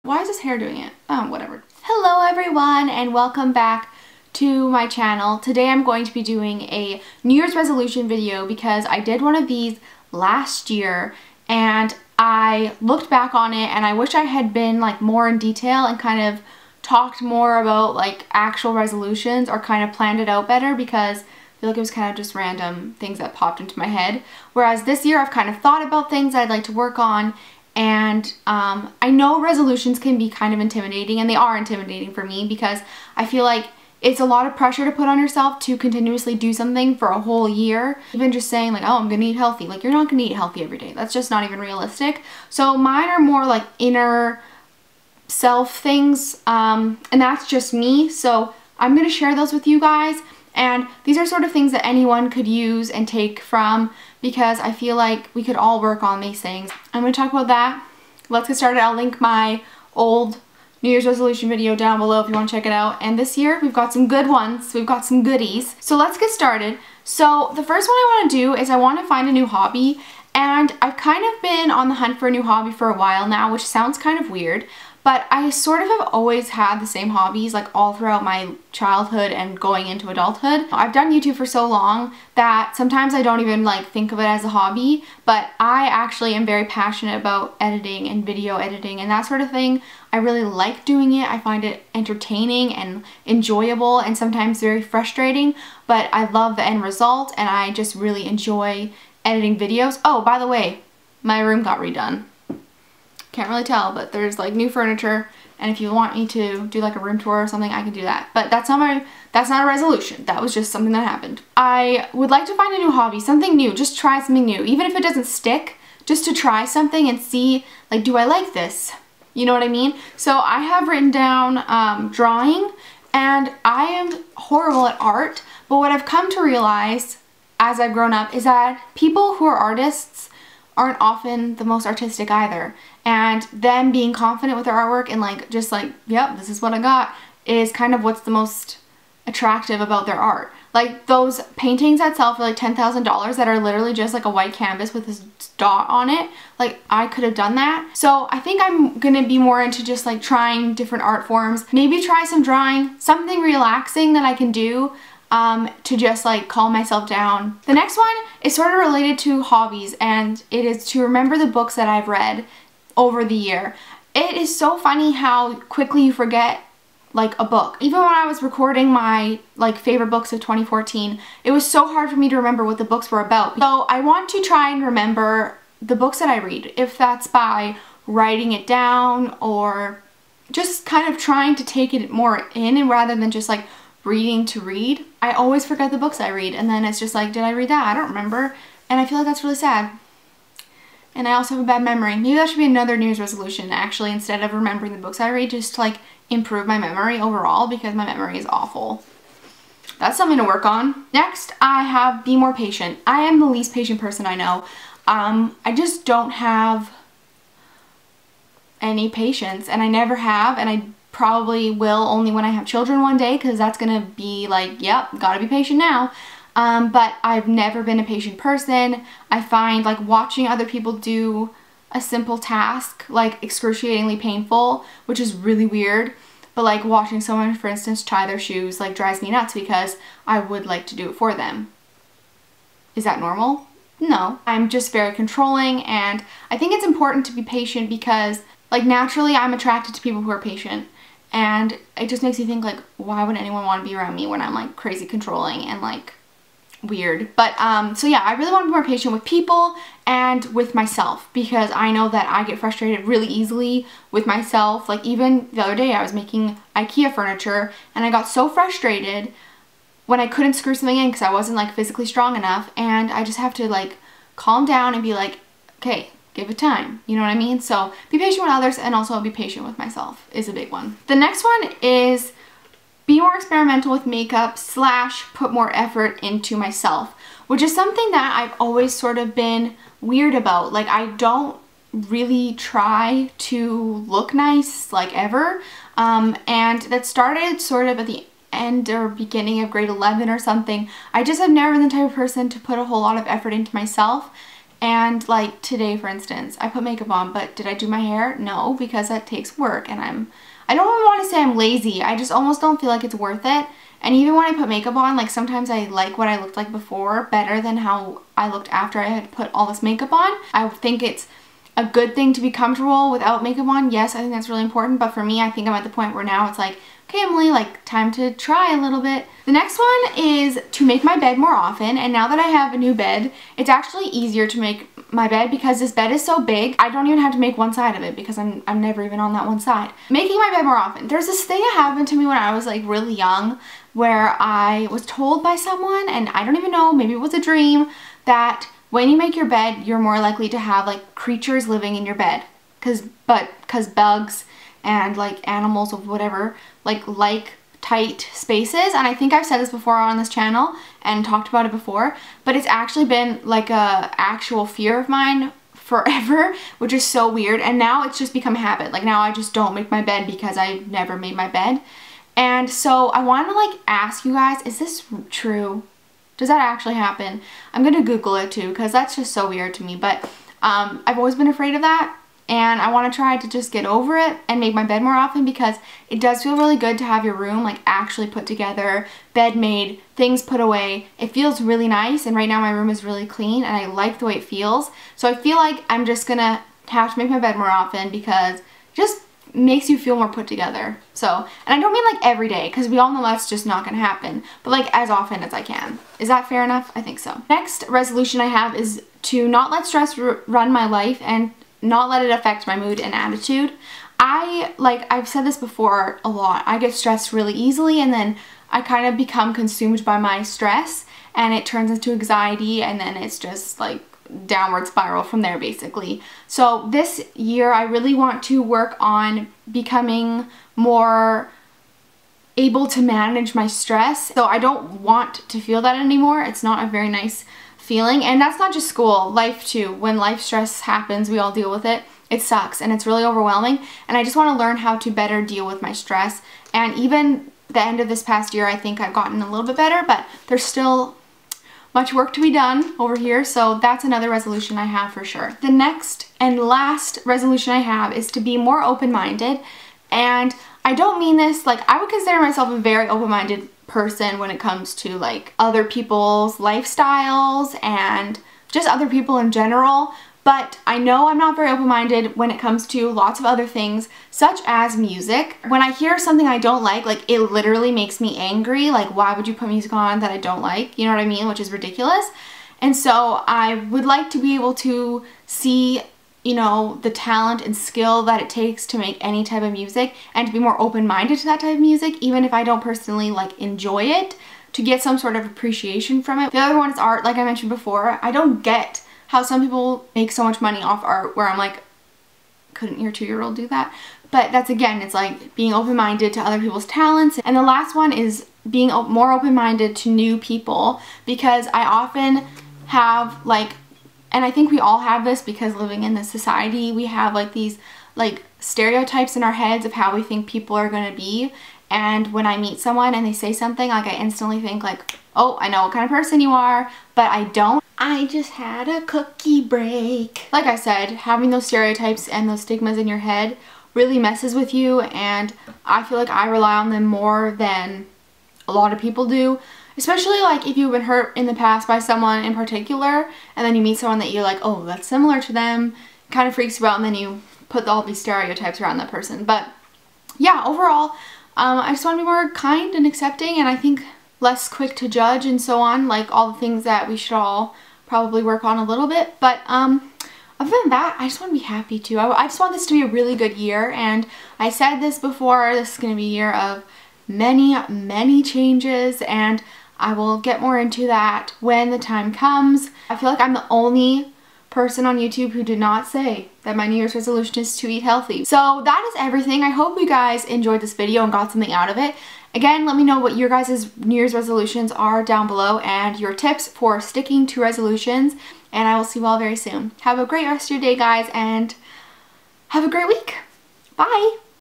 Why is this hair doing it? Oh, whatever. Hello everyone and welcome back to my channel. Today I'm going to be doing a New Year's resolution video because I did one of these last year and I looked back on it and I wish I had been like more in detail and kind of talked more about like actual resolutions or kind of planned it out better, because I feel like it was kind of just random things that popped into my head. Whereas this year I've kind of thought about things I'd like to work on. And I know resolutions can be kind of intimidating, and they are intimidating for me because I feel like it's a lot of pressure to put on yourself to continuously do something for a whole year. Even just saying like, oh, I'm gonna eat healthy. Like, you're not gonna eat healthy every day. That's just not even realistic. So mine are more like inner self things, and that's just me. So I'm gonna share those with you guys. And these are sort of things that anyone could use and take from, because I feel like we could all work on these things. I'm going to talk about that. Let's get started. I'll link my old New Year's resolution video down below if you want to check it out. And this year we've got some good ones. We've got some goodies. So let's get started. So the first one I want to do is I want to find a new hobby. And I've kind of been on the hunt for a new hobby for a while now, which sounds kind of weird. But I sort of have always had the same hobbies like all throughout my childhood and going into adulthood. I've done YouTube for so long that sometimes I don't even like think of it as a hobby, but I actually am very passionate about editing and video editing and that sort of thing. I really like doing it. I find it entertaining and enjoyable and sometimes very frustrating, but I love the end result and I just really enjoy editing videos. Oh, by the way, my room got redone. Can't really tell, but there's like new furniture, and if you want me to do like a room tour or something, I can do that. But that's not a resolution. That was just something that happened. I would like to find a new hobby, something new, just try something new. Even if it doesn't stick, just to try something and see, like, do I like this? You know what I mean? So I have written down drawing, and I am horrible at art, but what I've come to realize as I've grown up is that people who are artists aren't often the most artistic either. And them being confident with their artwork and like just like, yep, this is what I got, is kind of what's the most attractive about their art. Like those paintings that sell for like $10,000 that are literally just like a white canvas with this dot on it, like I could have done that. So I think I'm gonna be more into just like trying different art forms, maybe try some drawing, something relaxing that I can do to just like calm myself down. The next one is sort of related to hobbies, and it is to remember the books that I've read over the year. It is so funny how quickly you forget like a book. Even when I was recording my like favorite books of 2014, it was so hard for me to remember what the books were about. So I want to try and remember the books that I read, if that's by writing it down or just kind of trying to take it more in, and rather than just like reading to read. I always forget the books I read, and then it's just like, did I read that? I don't remember. And I feel like that's really sad. And I also have a bad memory. Maybe that should be another New Year's resolution, actually, instead of remembering the books I read, just to like improve my memory overall, because my memory is awful. That's something to work on. Next, I have be more patient. I am the least patient person I know. I just don't have any patience, and I never have, and I probably will only when I have children one day, because that's gonna be like, yep, gotta be patient now. But I've never been a patient person. I find like watching other people do a simple task like excruciatingly painful, which is really weird. But like watching someone, for instance, tie their shoes like drives me nuts because I would like to do it for them. Is that normal? No. I'm just very controlling, and I think it's important to be patient because like naturally I'm attracted to people who are patient. And it just makes me think like, why would anyone want to be around me when I'm like crazy controlling and like weird? But so yeah, I really want to be more patient with people and with myself, because I know that I get frustrated really easily with myself. Like even the other day I was making IKEA furniture and I got so frustrated when I couldn't screw something in because I wasn't like physically strong enough, and I just have to like calm down and be like, okay, give it time, you know what I mean? So be patient with others and also be patient with myself is a big one. The next one is be more experimental with makeup / put more effort into myself, which is something that I've always sort of been weird about. Like I don't really try to look nice like ever, and that started sort of at the end or beginning of grade 11 or something. I just have never been the type of person to put a whole lot of effort into myself. And like today, for instance, I put makeup on, but did I do my hair? No, because that takes work, and I don't even want to say I'm lazy. I just almost don't feel like it's worth it. And even when I put makeup on, like sometimes I like what I looked like before better than how I looked after I had put all this makeup on. I think it's a good thing to be comfortable without makeup on. Yes, I think that's really important, but for me, I think I'm at the point where now it's like, okay, Emily, like time to try a little bit. The next one is to make my bed more often, and now that I have a new bed, it's actually easier to make my bed because this bed is so big, I don't even have to make one side of it because I'm never even on that one side. Making my bed more often. There's this thing that happened to me when I was like really young where I was told by someone, and I don't even know, maybe it was a dream, that when you make your bed, you're more likely to have like creatures living in your bed. Cause bugs and like animals of whatever like tight spaces. And I think I've said this before on this channel and talked about it before, but it's actually been like a actual fear of mine forever, which is so weird. And now it's just become a habit. Like now I just don't make my bed because I never made my bed. And so I want to like ask you guys, is this true? Does that actually happen? I'm gonna Google it too because that's just so weird to me. But I've always been afraid of that, and I want to try to just get over it and make my bed more often because it does feel really good to have your room like actually put together, bed made, things put away. It feels really nice, and right now my room is really clean and I like the way it feels. So I feel like I'm just gonna have to make my bed more often because it just makes you feel more put together. So, and I don't mean like every day because we all know that's just not gonna happen, but like as often as I can. Is that fair enough? I think so. Next resolution I have is to not let stress run my life and not let it affect my mood and attitude. I've said this before a lot, I get stressed really easily and then I kind of become consumed by my stress and it turns into anxiety, and then it's just like downward spiral from there basically. So this year I really want to work on becoming more able to manage my stress. So I don't want to feel that anymore. It's not a very nice feeling, and that's not just school, life too. When life stress happens, we all deal with it. It sucks and it's really overwhelming, and I just want to learn how to better deal with my stress. And even the end of this past year, I think I've gotten a little bit better, but there's still much work to be done over here, so that's another resolution I have for sure. The next and last resolution I have is to be more open-minded, and I don't mean this, like I would consider myself a very open-minded person when it comes to like other people's lifestyles and just other people in general, but I know I'm not very open-minded when it comes to lots of other things, such as music. When I hear something I don't like it literally makes me angry. Like, why would you put music on that I don't like? You know what I mean? Which is ridiculous. And so I would like to be able to see, you know, the talent and skill that it takes to make any type of music, and to be more open-minded to that type of music, even if I don't personally like enjoy it, to get some sort of appreciation from it. The other one is art, like I mentioned before. I don't get how some people make so much money off art, where I'm like, couldn't your 2-year-old do that? But that's, again, it's like being open-minded to other people's talents. And the last one is being more open-minded to new people, because I often have like, and I think we all have this because living in this society, we have like these like stereotypes in our heads of how we think people are going to be. And when I meet someone and they say something, like I instantly think like, oh, I know what kind of person you are, but I don't. I just had a cookie break. Like I said, having those stereotypes and those stigmas in your head really messes with you, and I feel like I rely on them more than a lot of people do. Especially like if you've been hurt in the past by someone in particular, and then you meet someone that you're like, oh, that's similar to them, it kind of freaks you out, and then you put all these stereotypes around that person. But yeah, overall, I just want to be more kind and accepting, and I think less quick to judge and so on, like all the things that we should all probably work on a little bit. But other than that, I just want to be happy too. I just want this to be a really good year, and I said this before, this is going to be a year of many changes, and I will get more into that when the time comes. I feel like I'm the only person on YouTube who did not say that my New Year's resolution is to eat healthy. So that is everything. I hope you guys enjoyed this video and got something out of it. Again, let me know what your guys' New Year's resolutions are down below, and your tips for sticking to resolutions, and I will see you all very soon. Have a great rest of your day, guys, and have a great week. Bye!